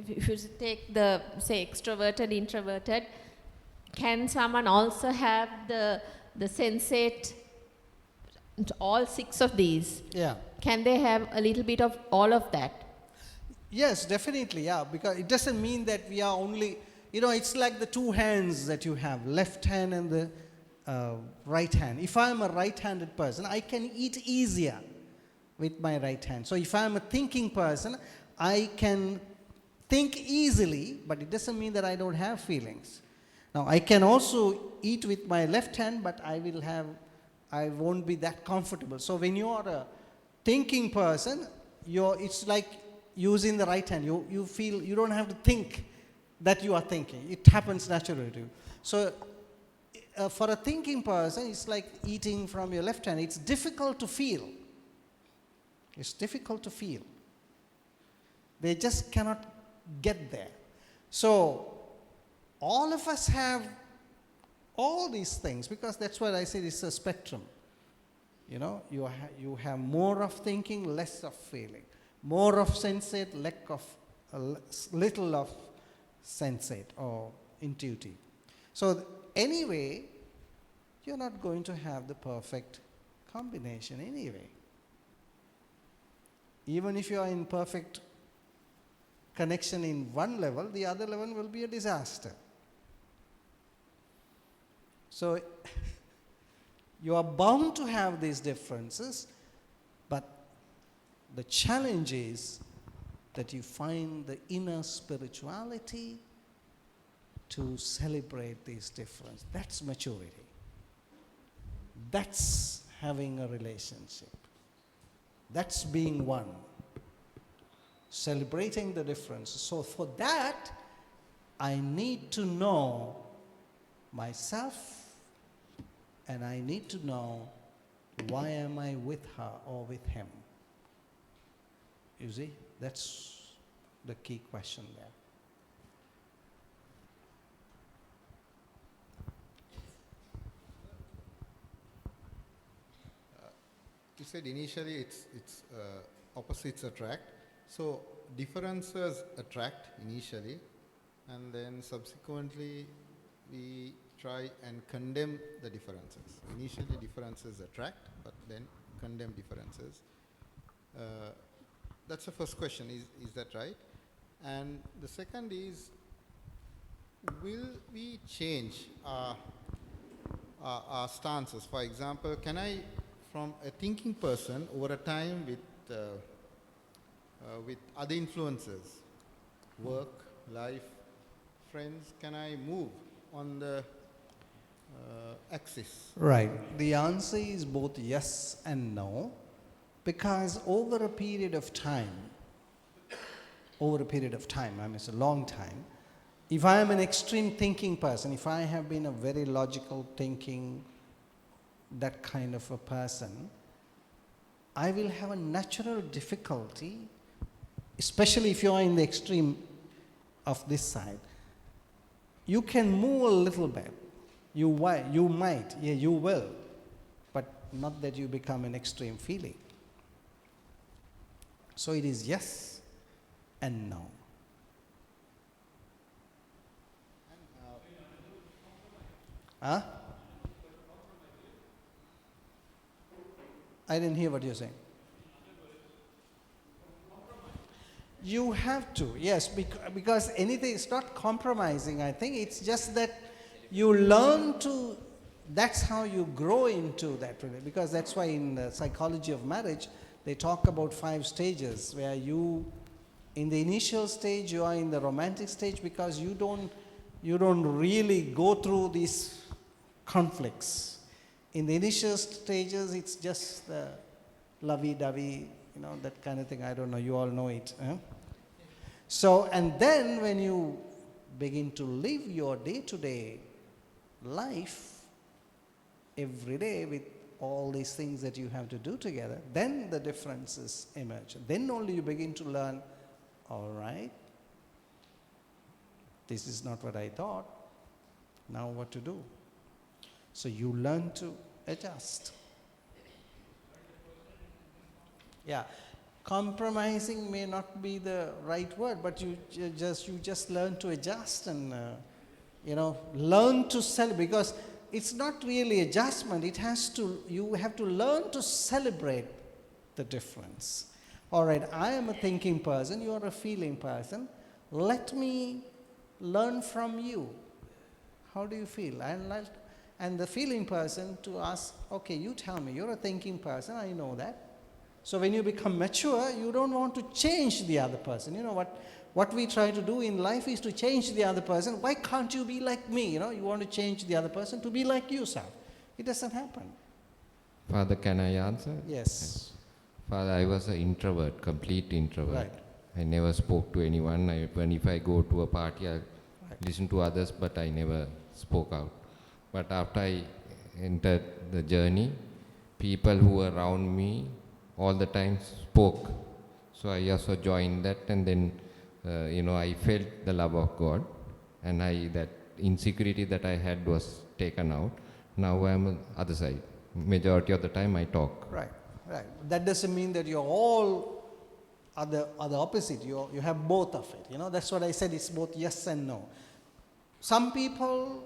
Speaker 7: if you take the, say, extroverted, introverted, can someone also have the sensate, all 6 of these?
Speaker 2: Yeah.
Speaker 7: Can they have a little bit of all of that?
Speaker 2: Yes, definitely, yeah, because it doesn't mean that we are only, it's like the 2 hands that you have, left hand and the right hand. If I'm a right-handed person, I can eat easier with my right hand. So if I'm a thinking person, I can think easily, but it doesn't mean that I don't have feelings. Now, I can also eat with my left hand, but I won't be that comfortable. So when you are a thinking person, it's like using the right hand. You feel you don't have to think that you are thinking. It happens naturally to you. So for a thinking person, it's like eating from your left hand. It's difficult to feel. It's difficult to feel. They just cannot get there. So all of us have all these things, because that's what I said, it's a spectrum. You know, you have more of thinking, less of feeling. More of sensate, little of sensate or intuitive. So anyway, you're not going to have the perfect combination anyway. Even if you are in perfect connection in one level, the other level will be a disaster. So you are bound to have these differences, but the challenge is that you find the inner spirituality to celebrate these differences. That's maturity. That's having a relationship. That's being one. Celebrating the differences. So for that, I need to know myself, and I need to know why am I with her or with him. You see, that's the key question there.
Speaker 4: You said initially it's opposites attract. So differences attract initially, and then subsequently we try and condemn the differences. Initially differences attract, but then condemn differences. That's the first question, is that right? And the second is, will we change our stances? For example, can I, from a thinking person, over a time with other influences, work, life, friends, can I move on the axis?
Speaker 2: Right. The answer is both yes and no, because over a period of time, I mean it's a long time, if I am an extreme thinking person, if I have been a very logical thinking, that kind of a person, I will have a natural difficulty, especially if you are in the extreme of this side. You can move a little bit. You might, yeah, you will, but not that you become an extreme feeling. So it is yes and no. Huh? I didn't hear what you're saying. You have to, yes, because anything, it's not compromising, I think. It's just that you learn to, that's how you grow into that. Because that's why in the psychology of marriage, they talk about 5 stages, where you, in the initial stage, you are in the romantic stage because you don't really go through these conflicts. In the initial stages, it's just the lovey-dovey, that kind of thing. I don't know, you all know it. So, and then when you begin to live your day-to-day life, every day with all these things that you have to do together, then the differences emerge. Then only you begin to learn, all right, this is not what I thought, now what to do. So you learn to adjust. Yeah, compromising may not be the right word, but you just learn to adjust and learn to celebrate, because it's not really adjustment. You have to learn to celebrate the difference. All right, I am a thinking person, you are a feeling person. Let me learn from you. How do you feel? And the feeling person to ask, okay, you tell me, you're a thinking person, I know that. So when you become mature, you don't want to change the other person. You know what we try to do in life is to change the other person. Why can't you be like me? You want to change the other person to be like yourself. It doesn't happen.
Speaker 8: Father, can I answer?
Speaker 2: Yes.
Speaker 8: Father, I was an introvert, complete introvert.
Speaker 2: Right.
Speaker 8: I never spoke to anyone. Even if I go to a party, I listen to others, but I never spoke out. But after I entered the journey, people who were around me all the time spoke. So I also joined that, and then I felt the love of God, and that insecurity that I had was taken out. Now I'm on the other side. Majority of the time I talk.
Speaker 2: Right, right. That doesn't mean that you're all are the opposite. You have both of it. That's what I said. It's both yes and no. Some people,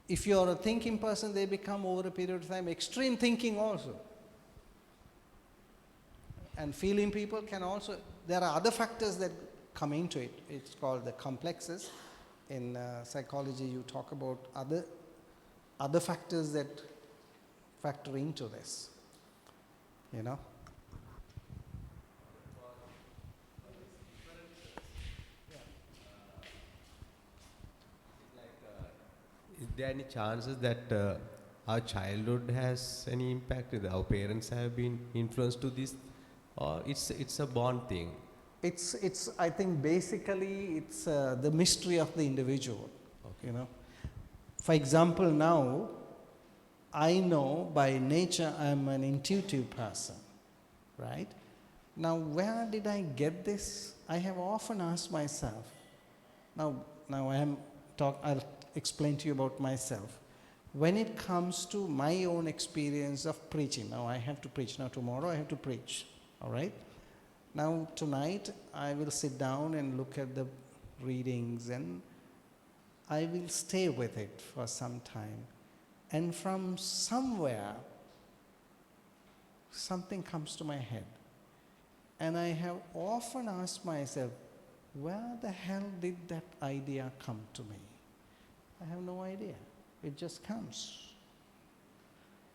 Speaker 2: if you're a thinking person, they become over a period of time extreme thinking also. And feeling people can also, there are other factors that come into it. It's called the complexes. In psychology, you talk about other factors that factor into this.
Speaker 6: Is there any chances that our childhood has any impact? Our parents have been influenced to this, or it's a born thing?
Speaker 2: It's I think basically it's the mystery of the individual.
Speaker 6: Okay.
Speaker 2: For example, now I know by nature I'm an intuitive person, right? Now where did I get this? I have often asked myself. Now I'll explain to you about myself. When it comes to my own experience of preaching, now I have to preach. Now tomorrow I have to preach, all right? Now tonight I will sit down and look at the readings, and I will stay with it for some time. And from somewhere, something comes to my head. And I have often asked myself, where the hell did that idea come to me? I have no idea. It just comes.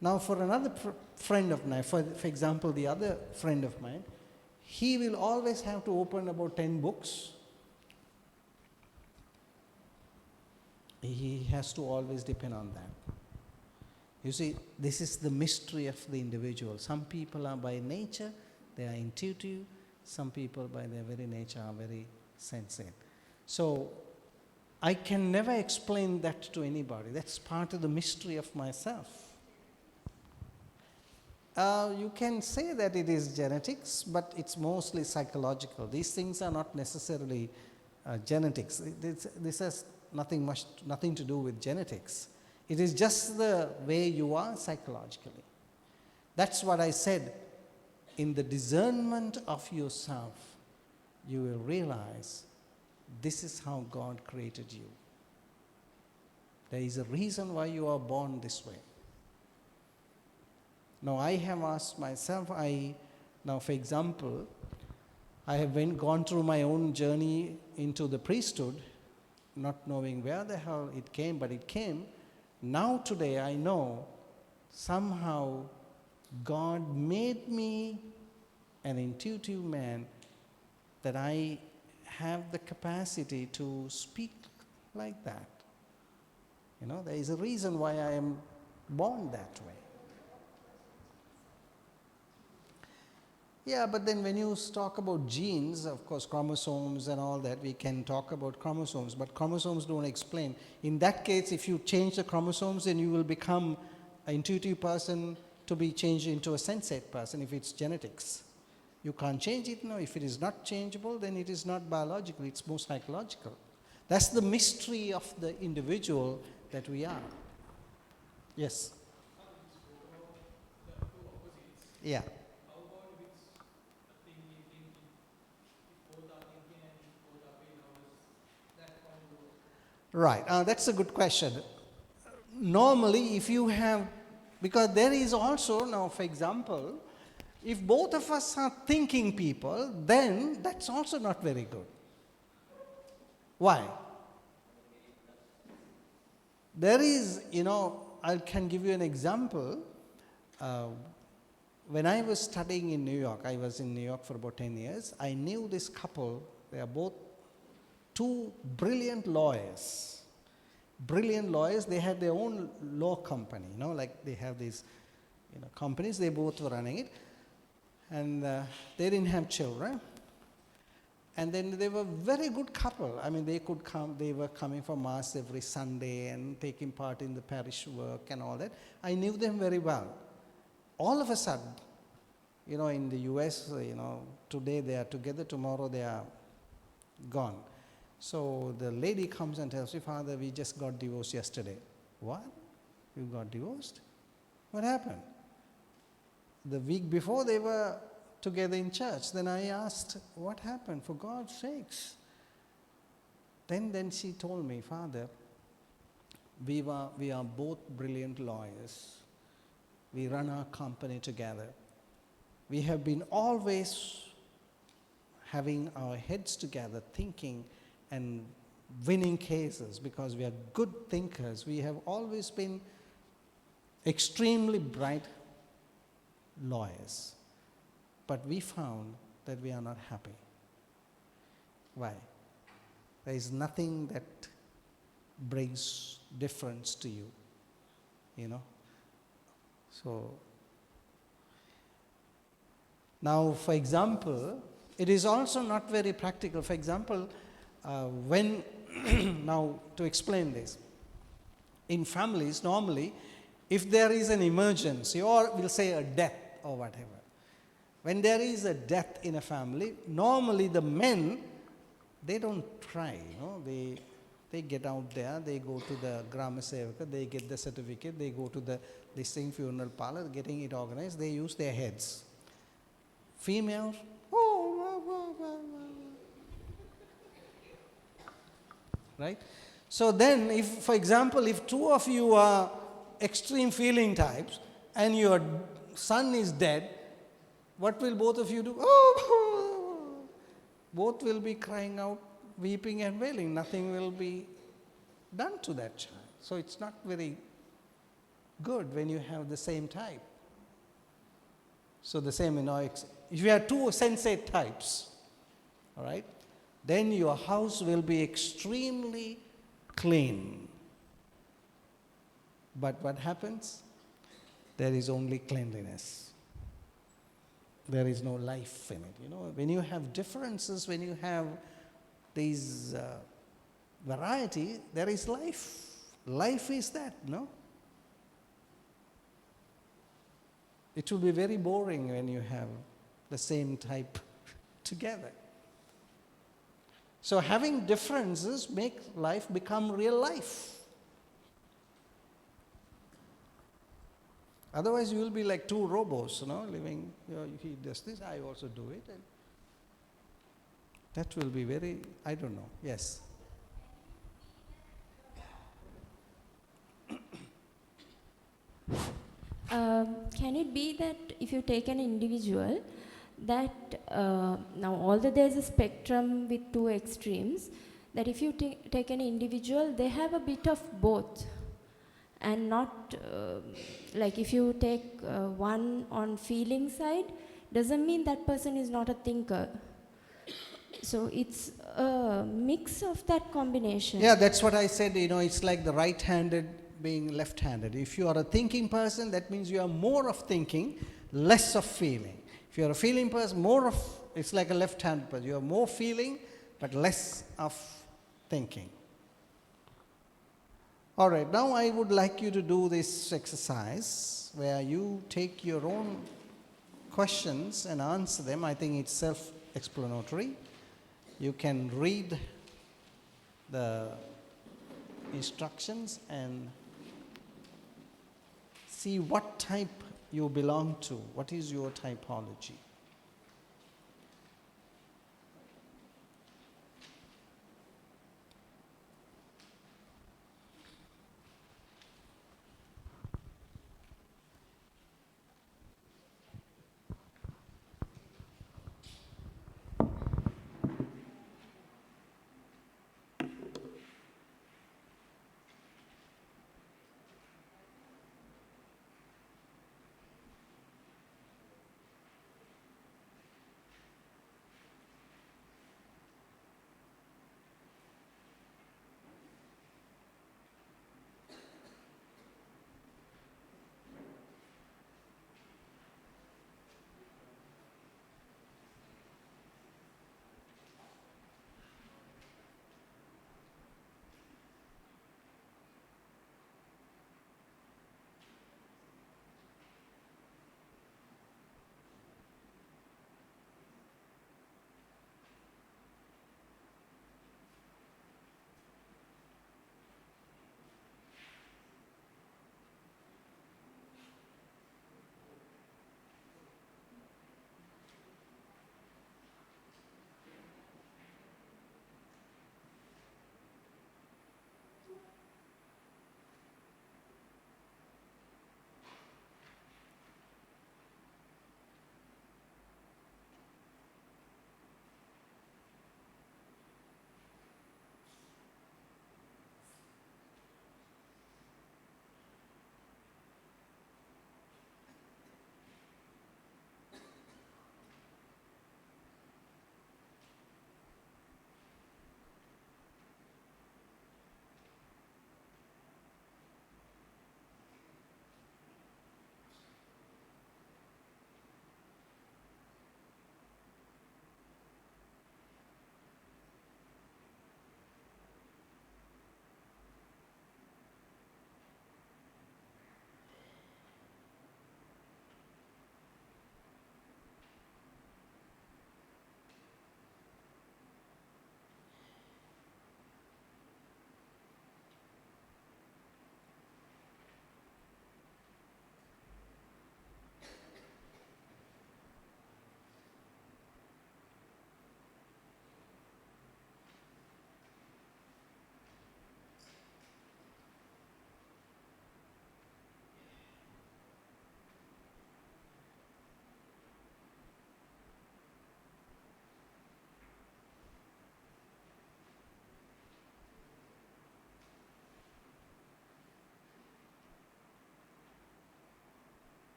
Speaker 2: Now for another friend of mine, for example, the other friend of mine, he will always have to open about 10 books. He has to always depend on that. You see, this is the mystery of the individual. Some people are by nature, they are intuitive. Some people by their very nature are very sensate. So I can never explain that to anybody. That's part of the mystery of myself. You can say that it is genetics, but it's mostly psychological. These things are not necessarily genetics. This has nothing to do with genetics. It is just the way you are psychologically. That's what I said. In the discernment of yourself, you will realize this is how God created you. There is a reason why you are born this way. Now I have asked myself, now for example, I have gone through my own journey into the priesthood, not knowing where the hell it came, but it came. Now today I know somehow God made me an intuitive man, that I have the capacity to speak like that. There is a reason why I am born that way. Yeah, but then when you talk about genes, of course, chromosomes and all that, we can talk about chromosomes, but chromosomes don't explain. In that case, if you change the chromosomes, then you will become an intuitive person to be changed into a sensate person if it's genetics. You can't change it now. If it is not changeable, then it is not biological, it's more psychological. That's the mystery of the individual that we are. Yes? Yeah. Right, that's a good question. Normally, if you have, because there is also, now for example, if both of us are thinking people, then that's also not very good. Why? There is, I can give you an example. When I was studying in New York, I was in New York for about 10 years, I knew this couple. They are both two brilliant lawyers. They had their own law company, like they have these companies, they both were running it. And they didn't have children. And then they were very good couple. I mean, they could come, they were coming for Mass every Sunday and taking part in the parish work and all that. I knew them very well. All of a sudden, you know, in the US, you know, today they are together, tomorrow they are gone. So the lady comes and tells me, Father, we just got divorced yesterday. What? You got divorced? What happened? The week before they were together in church. Then I asked, what happened? For God's sakes. Then she told me, Father, we are both brilliant lawyers. We run our company together. We have been always having our heads together, thinking and winning cases because we are good thinkers. We have always been extremely bright lawyers. But we found that we are not happy. Why? There is nothing that brings difference to you, you know. So, now for example, it is also not very practical. For example, when, now to explain this, in families normally, if there is an emergency or we'll say a death or whatever, when there is a death in a family, normally the men, they don't try, you know, they get out there, they go to the Grama Sevaka, they get the certificate, they go to the funeral parlor, getting it organized, they use their heads. Females, right? So then, if, for example, if two of you are extreme feeling types and your son is dead, what will both of you do? Oh, both will be crying out, weeping and wailing. Nothing will be done to that child. So it's not very good when you have the same type. So the same, you know, if you have two sensate types, all right, then your house will be extremely clean. But what happens? There is only cleanliness. There is no life in it. You know, when you have differences, when you have these variety, there is life. Life is that, no? It will be very boring when you have the same type together. So having differences make life become real life. Otherwise, you will be like two robots, you know, living, you know, he does this, I also do it. And that will be very, I don't know, yes.
Speaker 5: Can it be that if you take an individual, that now although there is a spectrum with two extremes, that if you take an individual, they have a bit of both, and not like if you take one on feeling side, doesn't mean that person is not a thinker. So it's a mix of that combination.
Speaker 2: Yeah, that's what I said, you know, it's like the right-handed being left-handed. If you are a thinking person, that means you are more of thinking, less of feeling. If you are a feeling person, more of, it's like a left-handed person. You are more feeling, but less of thinking. All right, now I would like you to do this exercise where you take your own questions and answer them. I think it's self-explanatory. You can read the instructions and see what type you belong to. What is your typology?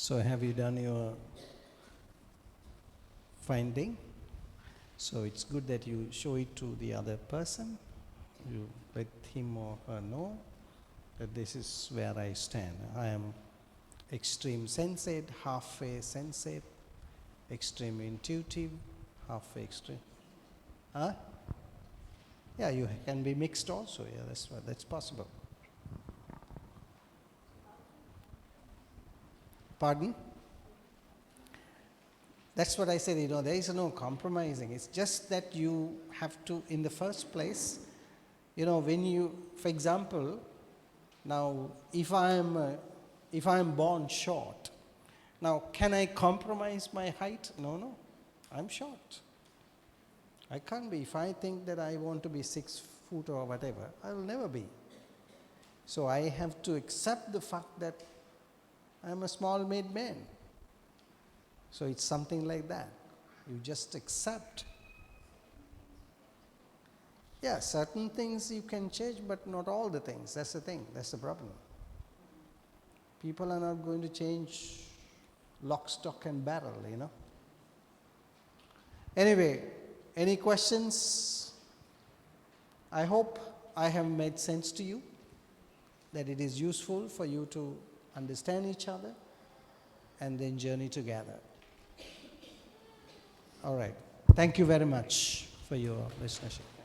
Speaker 2: So have you done your finding? So it's good that you show it to the other person. You let him or her know that this is where I stand. I am extreme sensate, halfway sensate, extreme intuitive, halfway extreme. Huh? Yeah, you can be mixed also. Yeah, that's possible. Pardon? That's what I said, there is no compromising. It's just that you have to, in the first place, when you, for example, now if I am born short, now can I compromise my height? No, I'm short. I can't be. If I think that I want to be 6 foot or whatever, I will never be. So I have to accept the fact that I'm a small-made man. So it's something like that. You just accept. Yeah, certain things you can change, but not all the things. That's the thing. That's the problem. People are not going to change lock, stock and barrel, Anyway, any questions? I hope I have made sense to you, that it is useful for you to understand each other and then journey together. All right. Thank you very much for your listenership.